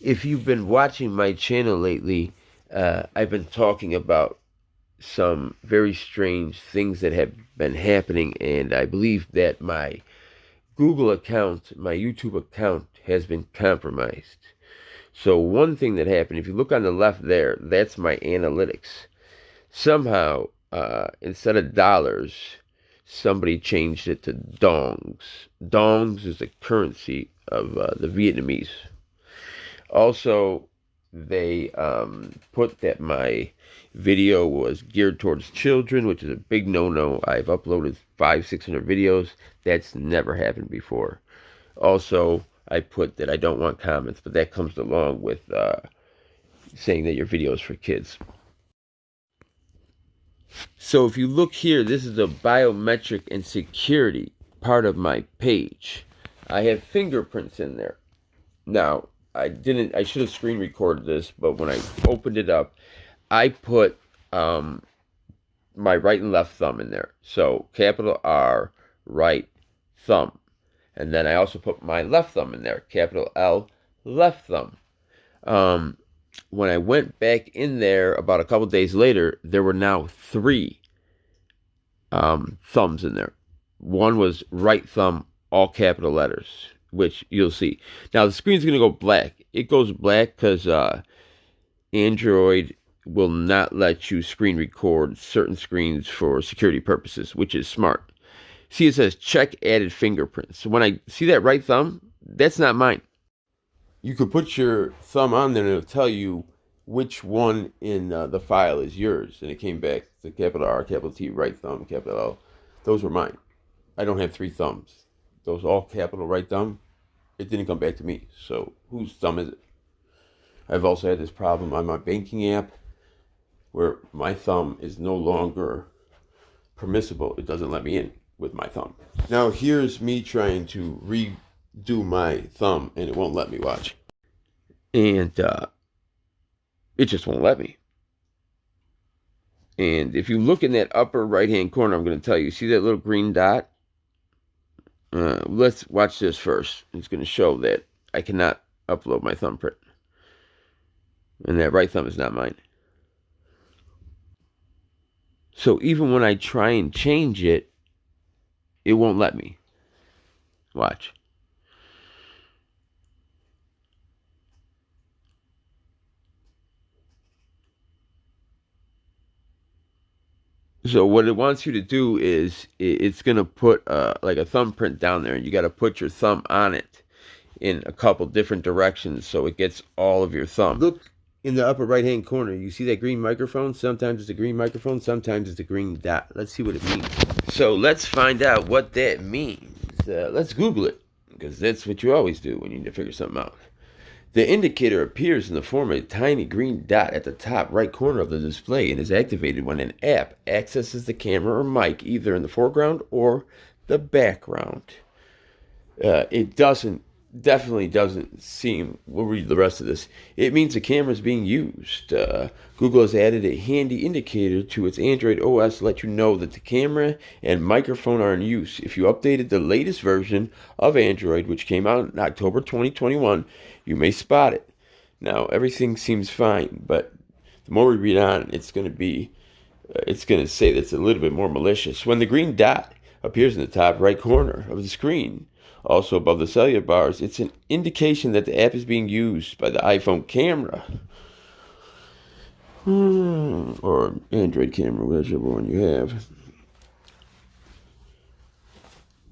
If you've been watching my channel lately, I've been talking about some very strange things that have been happening, and I believe that my Google account, my YouTube account, has been compromised. So one thing that happened, if you look on the left there, that's my analytics. Somehow, instead of dollars, somebody changed it to dongs. Dongs is the currency of the Vietnamese. Also, they put that my video was geared towards children, which is a big no-no. I've uploaded 600 videos. That's never happened before. Also, I put that I don't want comments, but that comes along with saying that your video is for kids. So if you look here, this is a biometric and security part of my page. I have fingerprints in there. Now, I should have screen recorded this, but when I opened it up, I put my right and left thumb in there. So capital R, right thumb. And then I also put my left thumb in there, capital L, left thumb. When I went back in there about a couple days later, there were now 3 thumbs in there. One was right thumb, all capital letters, which you'll see. Now, the screen's going to go black. It goes black because Android will not let you screen record certain screens for security purposes, which is smart. See, it says check added fingerprints. So when I see that right thumb, that's not mine. You could put your thumb on there and it'll tell you which one in the file is yours. And it came back, the capital R, capital T, right thumb, capital L. Those were mine. I don't have 3 thumbs. Those all capital right thumb, it didn't come back to me. So whose thumb is it? I've also had this problem on my banking app where my thumb is no longer permissible. It doesn't let me in with my thumb. Now here's me trying to redo my thumb and it won't let me watch. And it just won't let me. And if you look in that upper right hand corner, I'm going to tell you, see that little green dot? Let's watch this first. It's going to show that I cannot upload my thumbprint. And that right thumb is not mine. So even when I try and change it, it won't let me. Watch. So what it wants you to do is it's going to put like a thumbprint down there, and you got to put your thumb on it in a couple different directions so it gets all of your thumb. Look in the upper right hand corner. You see that green microphone? Sometimes it's a green microphone, sometimes it's a green dot. Let's see what it means. So let's find out what that means. Let's Google it, because that's what you always do when you need to figure something out. The indicator appears in the form of a tiny green dot at the top right corner of the display and is activated when an app accesses the camera or mic either in the foreground or the background. It definitely doesn't seem, we'll read the rest of this. It means the camera is being used. Google has added a handy indicator to its Android OS to let you know that the camera and microphone are in use. If you updated the latest version of Android, which came out in October 2021, you may spot it. Now, everything seems fine, but the more we read on, it's going to say that it's a little bit more malicious. When the green dot appears in the top right corner of the screen, also above the cellular bars, it's an indication that the app is being used by the iPhone camera or Android camera, whichever one you have.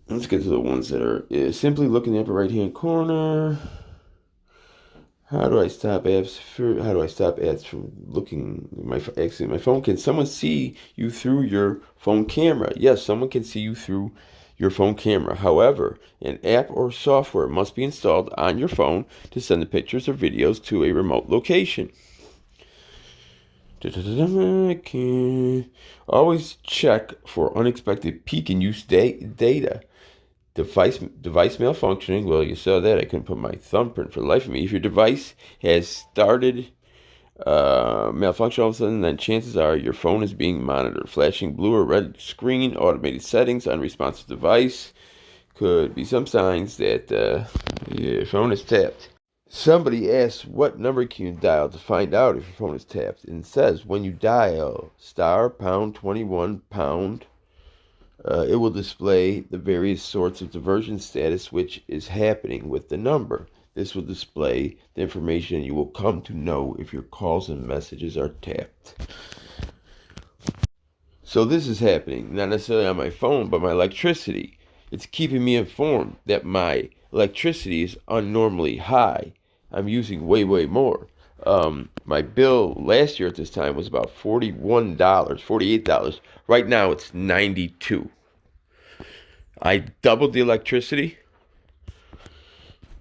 Let's get to the ones that are simply look in the upper right hand corner. How do I stop ads from looking at my phone? Can someone see you through your phone camera? Yes, someone can see you through your phone camera. However, an app or software must be installed on your phone to send the pictures or videos to a remote location. Always check for unexpected peak in use data. Device malfunctioning. Well, you saw that. I couldn't put my thumbprint for the life of me. If your device has started malfunction all of a sudden, then chances are your phone is being monitored. Flashing blue or red screen, automated settings, unresponsive device could be some signs that your phone is tapped. Somebody asks, what number can you dial to find out if your phone is tapped? And it says, when you dial star pound 21 pound, it will display the various sorts of diversion status which is happening with the number. This will display the information you will come to know if your calls and messages are tapped. So this is happening, not necessarily on my phone, but my electricity. It's keeping me informed that my electricity is unnormally high. I'm using way, way more. My bill last year at this time was about $41, $48. Right now it's $92. I doubled the electricity.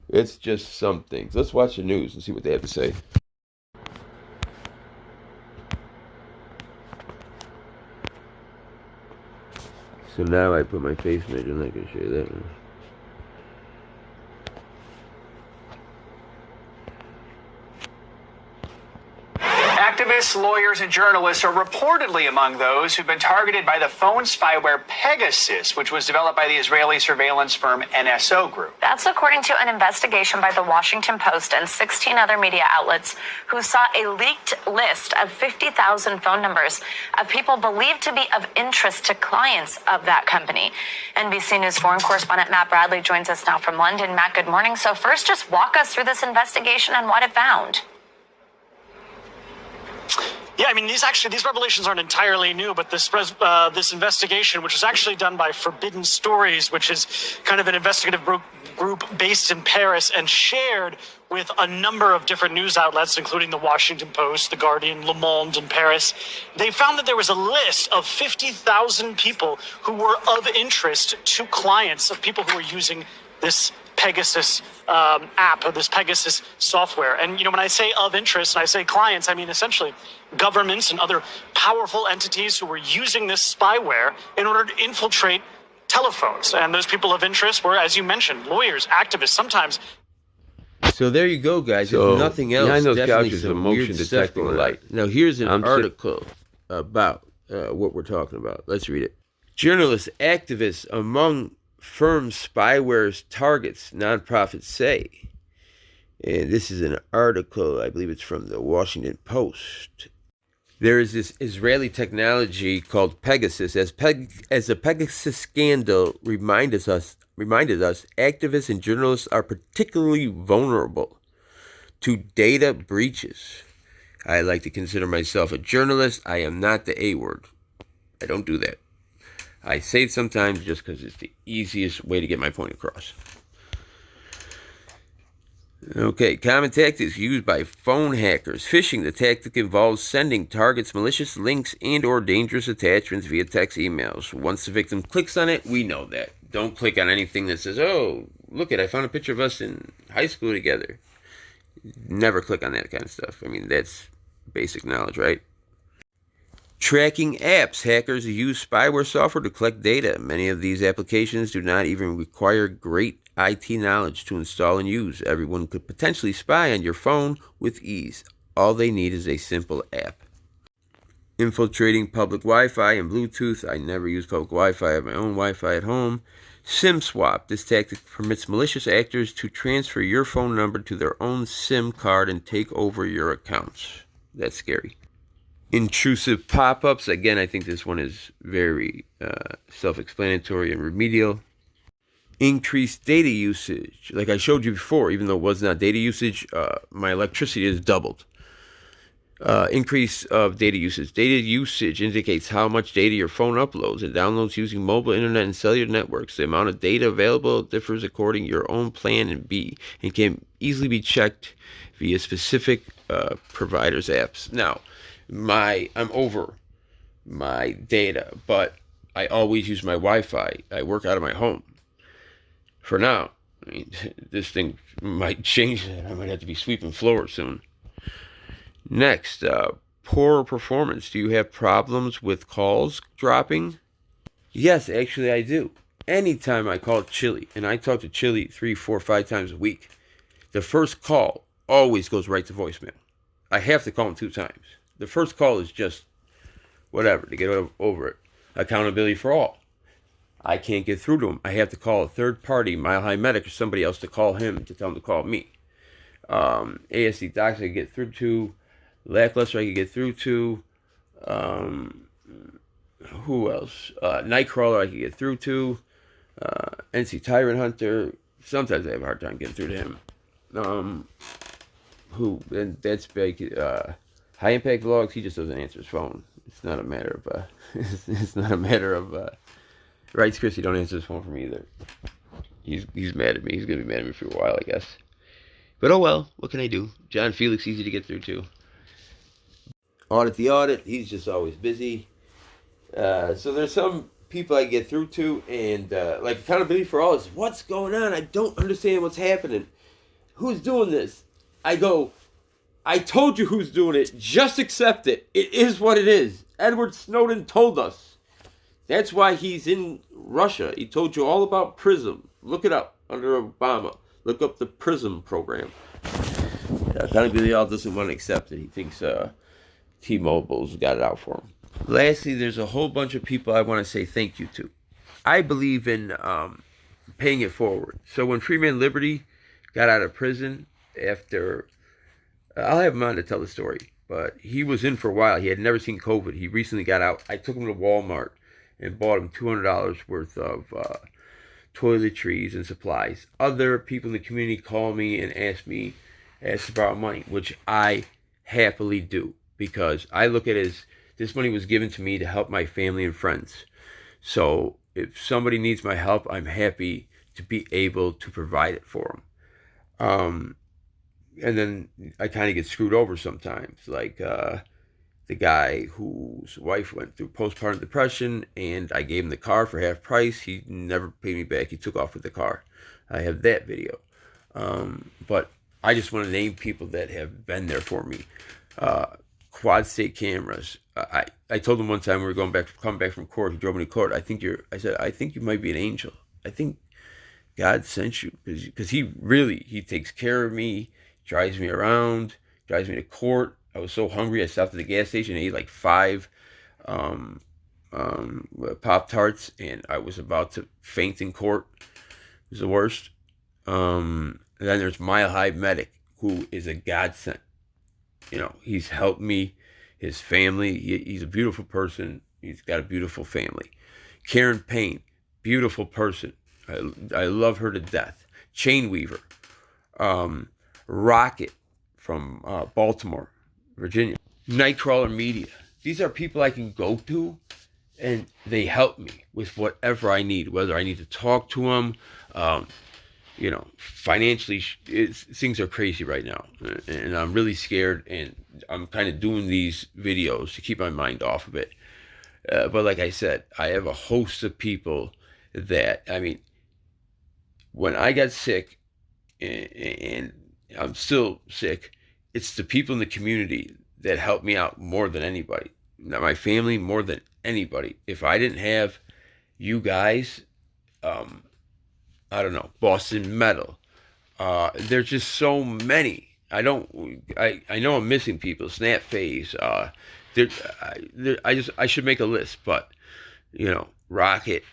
It's just some things. Let's watch the news and see what they have to say. So now I put my face image. I'm not going to show you that one. Activists, lawyers, and journalists are reportedly among those who've been targeted by the phone spyware Pegasus, which was developed by the Israeli surveillance firm NSO Group. That's according to an investigation by the Washington Post and 16 other media outlets who saw a leaked list of 50,000 phone numbers of people believed to be of interest to clients of that company. NBC News foreign correspondent Matt Bradley joins us now from London. Matt, good morning. So first, just walk us through this investigation and what it found. Yeah, I mean, these revelations aren't entirely new, but this investigation, which was actually done by Forbidden Stories, which is kind of an investigative group based in Paris and shared with a number of different news outlets, including the Washington Post, the Guardian, Le Monde in Paris. They found that there was a list of 50,000 people who were of interest to clients of people who were using this Pegasus app, or this Pegasus software. And, you know, when I say of interest and I say clients, I mean essentially governments and other powerful entities who were using this spyware in order to infiltrate telephones. And those people of interest were, as you mentioned, lawyers, activists, sometimes. So there you go, guys. So, if nothing else, behind those definitely couches, some a motion weird detecting stuff light. Now here's an article about what we're talking about. Let's read it. Journalists, activists among firm spyware's targets, nonprofits say. And this is an article, I believe it's from the Washington Post. There is this Israeli technology called Pegasus. As the Pegasus scandal reminded us, activists and journalists are particularly vulnerable to data breaches. I like to consider myself a journalist. I am not the A word. I don't do that. I say it sometimes just because it's the easiest way to get my point across. Okay, common tactics used by phone hackers. Phishing. The tactic involves sending targets malicious links and or dangerous attachments via text emails. Once the victim clicks on it, we know that. Don't click on anything that says, oh, look I found a picture of us in high school together. Never click on that kind of stuff. I mean, that's basic knowledge, right? Tracking apps. Hackers use spyware software to collect data. Many of these applications do not even require great IT knowledge to install and use. Everyone could potentially spy on your phone with ease. All they need is a simple app. Infiltrating public Wi-Fi and Bluetooth. I never use public Wi-Fi. I have my own Wi-Fi at home. SIM swap. This tactic permits malicious actors to transfer your phone number to their own SIM card and take over your accounts. That's scary. Intrusive pop-ups. Again, I think this one is very self-explanatory and remedial. Increased data usage. Like I showed you before, even though it was not data usage, my electricity is doubled. Increase of data usage. Data usage indicates how much data your phone uploads and downloads using mobile internet and cellular networks. The amount of data available differs according to your own plan and can easily be checked via specific providers' apps. Now, I'm over my data, but I always use my Wi-Fi. I work out of my home. For now, I mean, this thing might change that. I might have to be sweeping floors soon. Next, poor performance. Do you have problems with calls dropping? Yes, actually I do. Anytime I call Chili, and I talk to Chili 3, 4, 5 times a week, the first call always goes right to voicemail. I have to call him 2 times. The first call is just whatever, to get over it. Accountability for all. I can't get through to him. I have to call a third party, Mile High Medic, or somebody else to call him to tell him to call me. ASD Docs I could get through to. Lackluster I could get through to. Um, who else? Nightcrawler I could get through to. NC Tyrant Hunter. Sometimes I have a hard time getting through to him. And that's big. High Impact Vlogs. He just doesn't answer his phone. It's not a matter of. It's not a matter of. Right, Chris. He don't answer his phone for me either. He's mad at me. He's gonna be mad at me for a while, I guess. But oh well. What can I do? John Felix easy to get through to. Audit the Audit. He's just always busy. So there's some people I get through to, and like Accountability for All is what's going on. I don't understand what's happening. Who's doing this? I go, I told you who's doing it. Just accept it. It is what it is. Edward Snowden told us. That's why he's in Russia. He told you all about PRISM. Look it up under Obama. Look up the PRISM program. Accountability All doesn't want to accept it. He thinks T-Mobile's got it out for him. Lastly, there's a whole bunch of people I want to say thank you to. I believe in paying it forward. So when Freeman Liberty got out of prison after, I'll have him on to tell the story, but he was in for a while. He had never seen COVID. He recently got out. I took him to Walmart and bought him $200 worth of toiletries and supplies. Other people in the community call me and ask to borrow money, which I happily do, because I look at it as this money was given to me to help my family and friends. So if somebody needs my help, I'm happy to be able to provide it for them. And then I kind of get screwed over sometimes. Like the guy whose wife went through postpartum depression, and I gave him the car for half price. He never paid me back. He took off with the car. I have that video. But I just want to name people that have been there for me. Quad state cameras. I told him one time we were coming back from court. He drove me to court. I said, I think you might be an angel. I think God sent you, because he takes care of me, drives me around, drives me to court. I was so hungry, I stopped at the gas station and ate like 5 Pop-Tarts, and I was about to faint in court. It was the worst. And then there's Mile High Medic, who is a godsend. You know, he's helped me, his family. He's a beautiful person. He's got a beautiful family. Karen Payne, beautiful person. I love her to death. Chain Weaver. Rocket from Baltimore, Virginia. Nightcrawler Media. These are people I can go to, and they help me with whatever I need, whether I need to talk to them. You know, financially, things are crazy right now, and I'm really scared, and I'm kind of doing these videos to keep my mind off of it. But like I said, I have a host of people that, I mean, when I got sick, and I'm still sick, it's the people in the community that help me out more than anybody. Not my family, more than anybody. If I didn't have you guys, I don't know, Boston Metal. There's just so many. I know I'm missing people. Snap Phase. I should make a list, but you know, Rocket,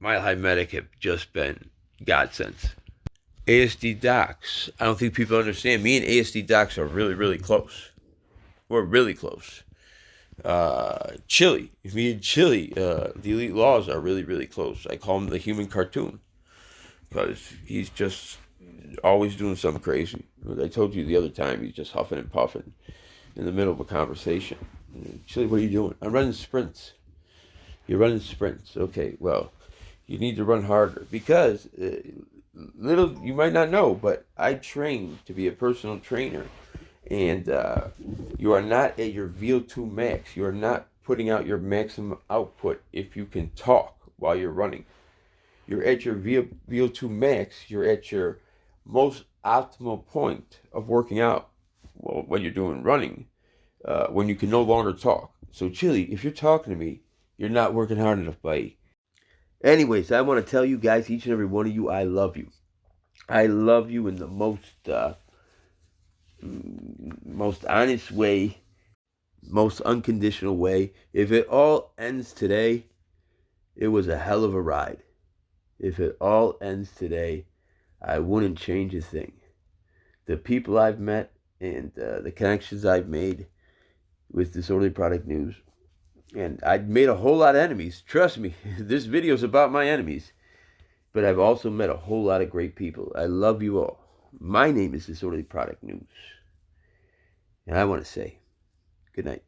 Mile High Medic have just been godsends. ASD Docs. I don't think people understand. Me and ASD Docs are really, really close. We're really close. Chili. Me and Chili, the Elite Laws are really, really close. I call him the human cartoon, because he's just always doing something crazy. I told you the other time, he's just huffing and puffing in the middle of a conversation. Chili, what are you doing? I'm running sprints. You're running sprints. Okay, well, you need to run harder, because little you might not know, but I train to be a personal trainer, and you are not at your VO2 max. You are not putting out your maximum output if you can talk while you're running. You're at your VO2 max. You're at your most optimal point of working out, well, when you're doing running, when you can no longer talk. So, Chili, if you're talking to me, you're not working hard enough, buddy. Anyways, I want to tell you guys, each and every one of you, I love you. I love you in the most honest way, most unconditional way. If it all ends today, it was a hell of a ride. If it all ends today, I wouldn't change a thing. the people I've met and the connections I've made with Disorderly Product News. And I've made a whole lot of enemies. Trust me, this video is about my enemies. But I've also met a whole lot of great people. I love you all. My name is Disorderly Product News. And I want to say good night.